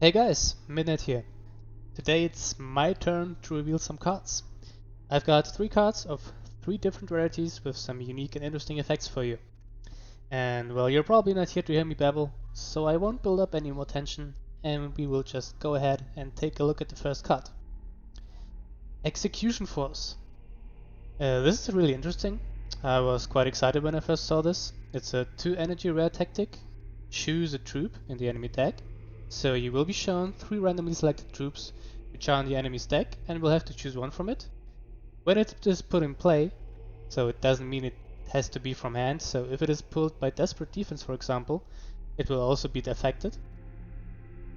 Hey guys, Midnight here. Today it's my turn to reveal some cards. I've got 3 cards of 3 different rarities with some unique and interesting effects for you. And well, you're probably not here to hear me babble, so I won't build up any more tension and we will just go ahead and take a look at the first card. Execution Force. This is really interesting. I was quite excited when I first saw this. It's a 2 energy rare tactic. Choose a troop in the enemy deck. So you will be shown 3 randomly selected troops which are on the enemy's deck and will have to choose one from it. When it is put in play, so it doesn't mean it has to be from hand, so if it is pulled by Desperate Defense for example, it will also be affected.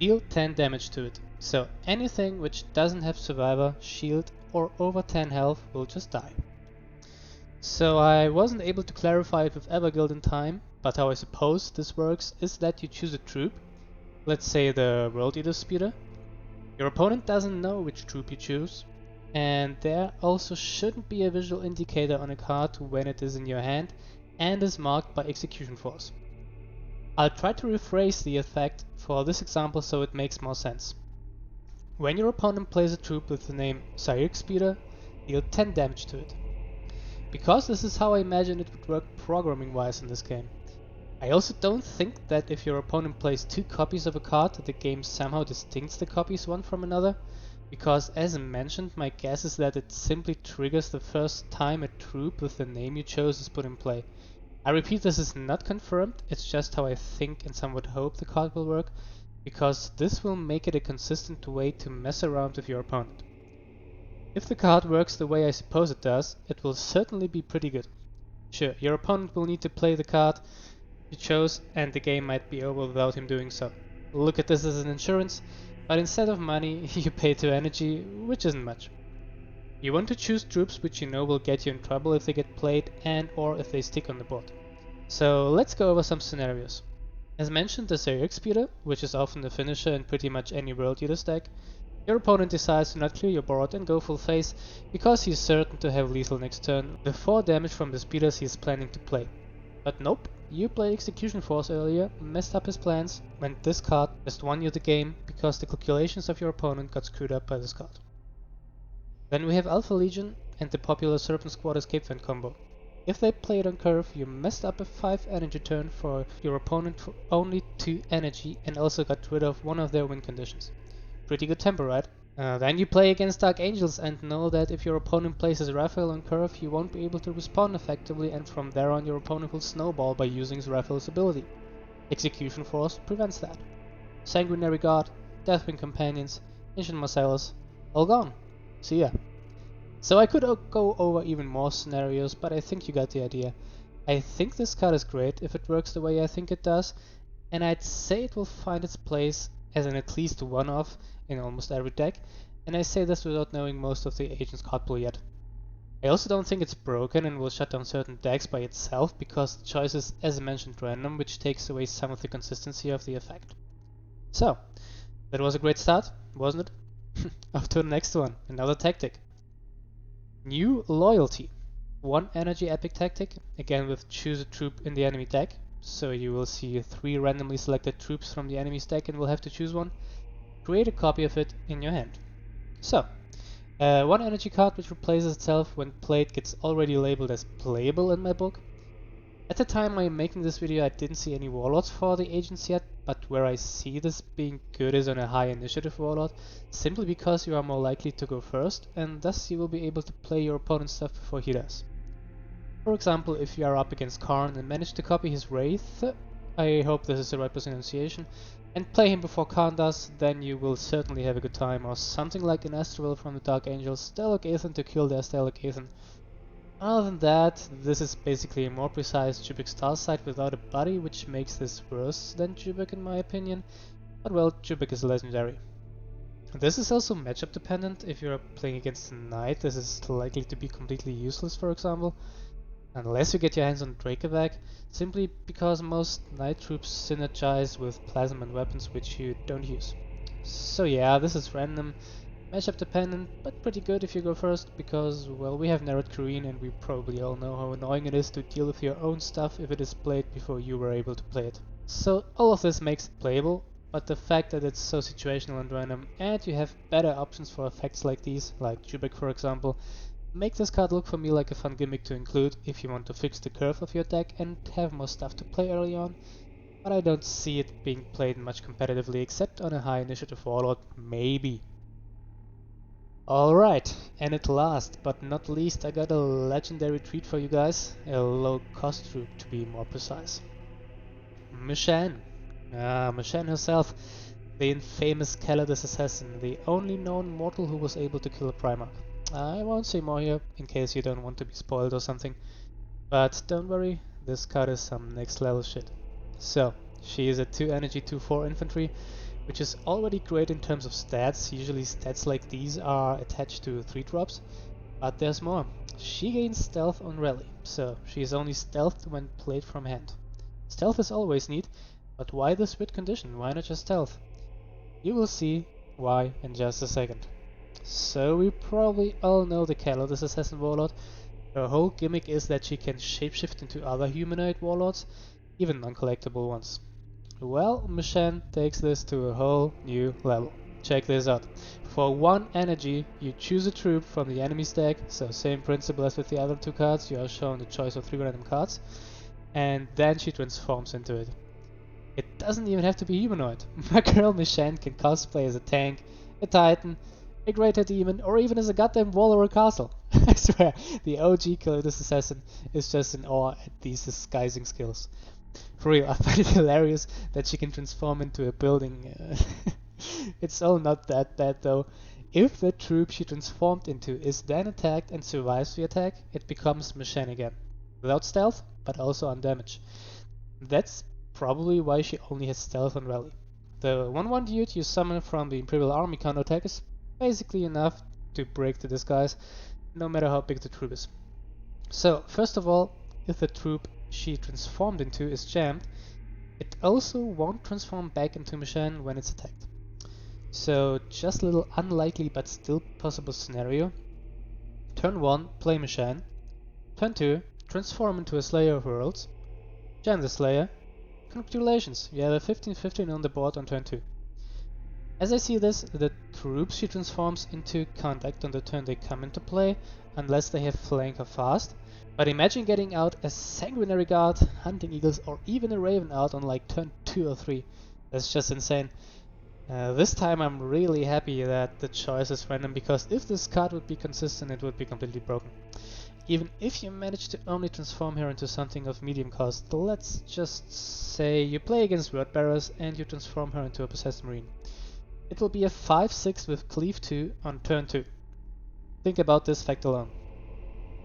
Deal 10 damage to it, so anything which doesn't have Survivor, Shield or over 10 health will just die. So I wasn't able to clarify it with Everguild in time, but how I suppose this works is that you choose a troop, let's say the World Eater Speeder. Your opponent doesn't know which troop you choose, and there also shouldn't be a visual indicator on a card when it is in your hand and is marked by Execution Force. I'll try to rephrase the effect for this example so it makes more sense. When your opponent plays a troop with the name Sigillite Speeder, deal 10 damage to it. Because this is how I imagine it would work programming wise in this game. I also don't think that if your opponent plays 2 copies of a card that the game somehow distincts the copies one from another, because as mentioned my guess is that it simply triggers the first time a troop with the name you chose is put in play. I repeat, this is not confirmed, it's just how I think and some would hope the card will work, because this will make it a consistent way to mess around with your opponent. If the card works the way I suppose it does, it will certainly be pretty good. Sure, your opponent will need to play the card you chose and the game might be over without him doing so. Look at this as an insurance, but instead of money you pay 2 energy, which isn't much. You want to choose troops which you know will get you in trouble if they get played and or if they stick on the board. So let's go over some scenarios. As mentioned, the Sigillite Speeder, which is often the finisher in pretty much any World Eater deck. Your opponent decides to not clear your board and go full face because he is certain to have lethal next turn with 4 damage from the speeders he is planning to play. But nope, you played Execution Force earlier, messed up his plans, when this card just won you the game because the calculations of your opponent got screwed up by this card. Then we have Alpha Legion and the popular Serpent Squad Escape Vent combo. If they play it on curve, you messed up a 5 energy turn for your opponent for only 2 energy and also got rid of one of their win conditions. Pretty good tempo, right? Then you play against Dark Angels and know that if your opponent places Raphael on curve, you won't be able to respond effectively, and from there on your opponent will snowball by using Raphael's ability. Execution Force prevents that. Sanguinary God, Deathwing Companions, Ancient Marcellus, all gone. See ya. So I could go over even more scenarios, but I think you got the idea. I think this card is great if it works the way I think it does, and I'd say it will find its place as an at least one-off in almost every deck, and I say this without knowing most of the agent's card pool yet. I also don't think it's broken and will shut down certain decks by itself because the choice is, as mentioned, random, which takes away some of the consistency of the effect. So, that was a great start, wasn't it? Off to the next one, another tactic. New Loyalty. 1 energy epic tactic, again with choose a troop in the enemy deck. So you will see 3 randomly selected troops from the enemy's deck and will have to choose one. Create a copy of it in your hand. So, 1 energy card which replaces itself when played gets already labeled as playable in my book. At the time I'm making this video I didn't see any warlords for the agents yet, but where I see this being good is on a high initiative warlord, simply because you are more likely to go first and thus you will be able to play your opponent's stuff before he does. For example, if you are up against Karn and manage to copy his Wraith, I hope this is the right pronunciation, and play him before Karn does, then you will certainly have a good time, or something like an Astral from the Dark Angels, Stellar Aethan to kill their Stellar Aethan. Other than that, this is basically a more precise Jubik Starsight without a body, which makes this worse than Jubik in my opinion, but well, Jubik is legendary. This is also matchup dependent. If you're playing against a Knight, this is likely to be completely useless, for example. Unless you get your hands on Dracovac, simply because most Knight troops synergize with Plasma and weapons which you don't use. So yeah, this is random, matchup dependent, but pretty good if you go first, because, well, we have narrowed Kareen and we probably all know how annoying it is to deal with your own stuff if it is played before you were able to play it. So all of this makes it playable, but the fact that it's so situational and random, and you have better options for effects like these, like Jubek for example, make this card look for me like a fun gimmick to include if you want to fix the curve of your deck and have more stuff to play early on, but I don't see it being played much competitively except on a high initiative warlord, maybe. Alright, and at last but not least I got a legendary treat for you guys, a low cost troop to be more precise. Mishan. Mishan herself, the infamous Calidus assassin, the only known mortal who was able to kill a Primarch. I won't say more here, in case you don't want to be spoiled or something, but don't worry, this card is some next level shit. So, she is a 2 energy 2/4 infantry, which is already great in terms of stats. Usually stats like these are attached to 3 drops, but there's more. She gains stealth on rally, so she is only stealthed when played from hand. Stealth is always neat, but why this weird condition? Why not just stealth? You will see why in just a second. So we probably all know the Calidus Assassin Warlord. Her whole gimmick is that she can shapeshift into other humanoid warlords, even non-collectible ones. Well, Mishan takes this to a whole new level. Check this out. For 1 energy, you choose a troop from the enemy stack, so same principle as with the other 2 cards, you are shown the choice of 3 random cards, and then she transforms into it. It doesn't even have to be humanoid. My girl Mishan can cosplay as a tank, a titan, a greater demon, or even as a goddamn wall or a castle. I swear, the OG Calidus Assassin is just in awe at these disguising skills. For real, I find it hilarious that she can transform into a building. It's all not that bad though. If the troop she transformed into is then attacked and survives the attack, it becomes Mishan again. Without stealth, but also on damage. That's probably why she only has stealth on rally. The 1/1 dude you summon from the Imperial Army counterattack is basically enough to break the disguise, no matter how big the troop is. So, first of all, if the troop she transformed into is jammed, it also won't transform back into Mishan when it's attacked. So, just a little unlikely but still possible scenario. Turn 1, play Mishan. Turn 2, transform into a Slayer of Worlds. Jam the Slayer. Congratulations, you have a 15/15 on the board on turn 2. As I see this, the troops she transforms into can't act on the turn they come into play, unless they have flank or fast. But imagine getting out a Sanguinary Guard, Hunting Eagles, or even a Raven out on like turn 2 or 3. That's just insane. This time I'm really happy that the choice is random, because if this card would be consistent it would be completely broken. Even if you manage to only transform her into something of medium cost, let's just say you play against Word Bearers and you transform her into a Possessed Marine. It will be a 5/6 with Cleave 2 on turn 2. Think about this fact alone.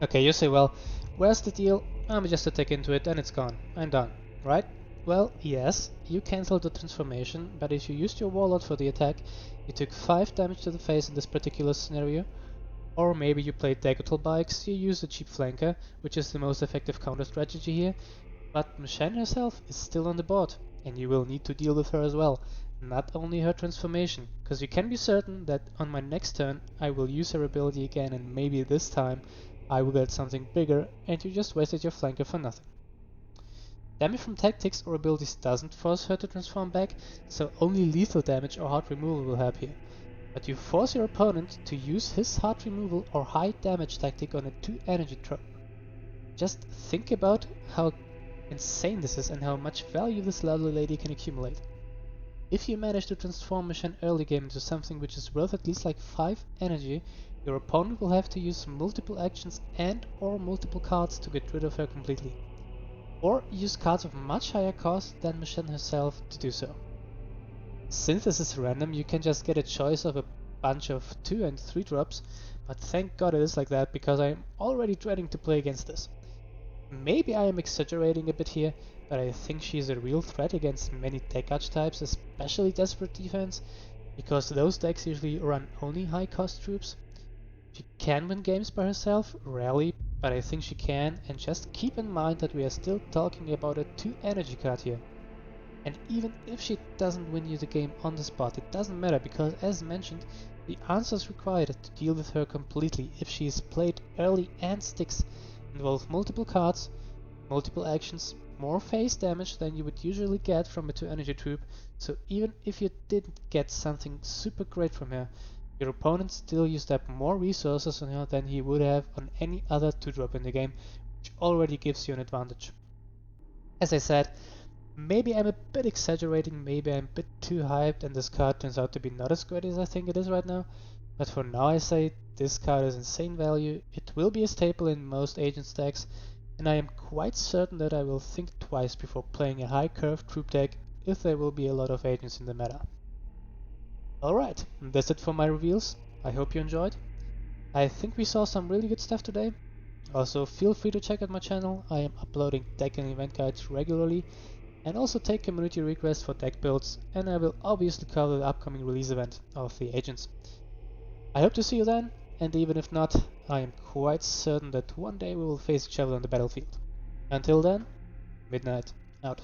Okay, you say, well, where's the deal? I'm just attack into it and it's gone. I'm done, right? Well, yes, you cancelled the transformation, but if you used your Warlord for the attack, you took 5 damage to the face in this particular scenario. Or maybe you played Dagotal Bikes, you used a cheap flanker, which is the most effective counter strategy here, but Mishan herself is still on the board, and you will need to deal with her as well, not only her transformation, because you can be certain that on my next turn I will use her ability again, and maybe this time I will get something bigger and you just wasted your flanker for nothing. Damage from tactics or abilities doesn't force her to transform back, so only lethal damage or hard removal will help here. But you force your opponent to use his hard removal or high damage tactic on a 2 energy trope. Just think about how insane this is and how much value this lovely lady can accumulate. If you manage to transform Mishan early game into something which is worth at least like 5 energy, your opponent will have to use multiple actions and or multiple cards to get rid of her completely. Or use cards of much higher cost than Mishan herself to do so. Since this is random, you can just get a choice of a bunch of 2 and 3 drops, but thank God it is like that, because I am already dreading to play against this. Maybe I am exaggerating a bit here, but I think she is a real threat against many deck archetypes, especially Desperate Defense, because those decks usually run only high cost troops. She can win games by herself, rarely, but I think she can, and just keep in mind that we are still talking about a 2 energy card here. And even if she doesn't win you the game on the spot, it doesn't matter, because as mentioned, the answers required to deal with her completely if she is played early and sticks involve multiple cards, multiple actions, more phase damage than you would usually get from a 2 energy troop, so even if you didn't get something super great from her, your opponent still used up more resources on her than he would have on any other 2-drop in the game, which already gives you an advantage. As I said, maybe I'm a bit exaggerating, maybe I'm a bit too hyped and this card turns out to be not as great as I think it is right now, but for now I say this card is insane value, it will be a staple in most agent stacks, and I am quite certain that I will think twice before playing a high curve troop deck if there will be a lot of agents in the meta. Alright, that's it for my reveals. I hope you enjoyed. I think we saw some really good stuff today. Also feel free to check out my channel, I am uploading deck and event guides regularly and also take community requests for deck builds, and I will obviously cover the upcoming release event of the agents. I hope to see you then, and even if not, I am quite certain that one day we will face each other on the battlefield. Until then, midnight out.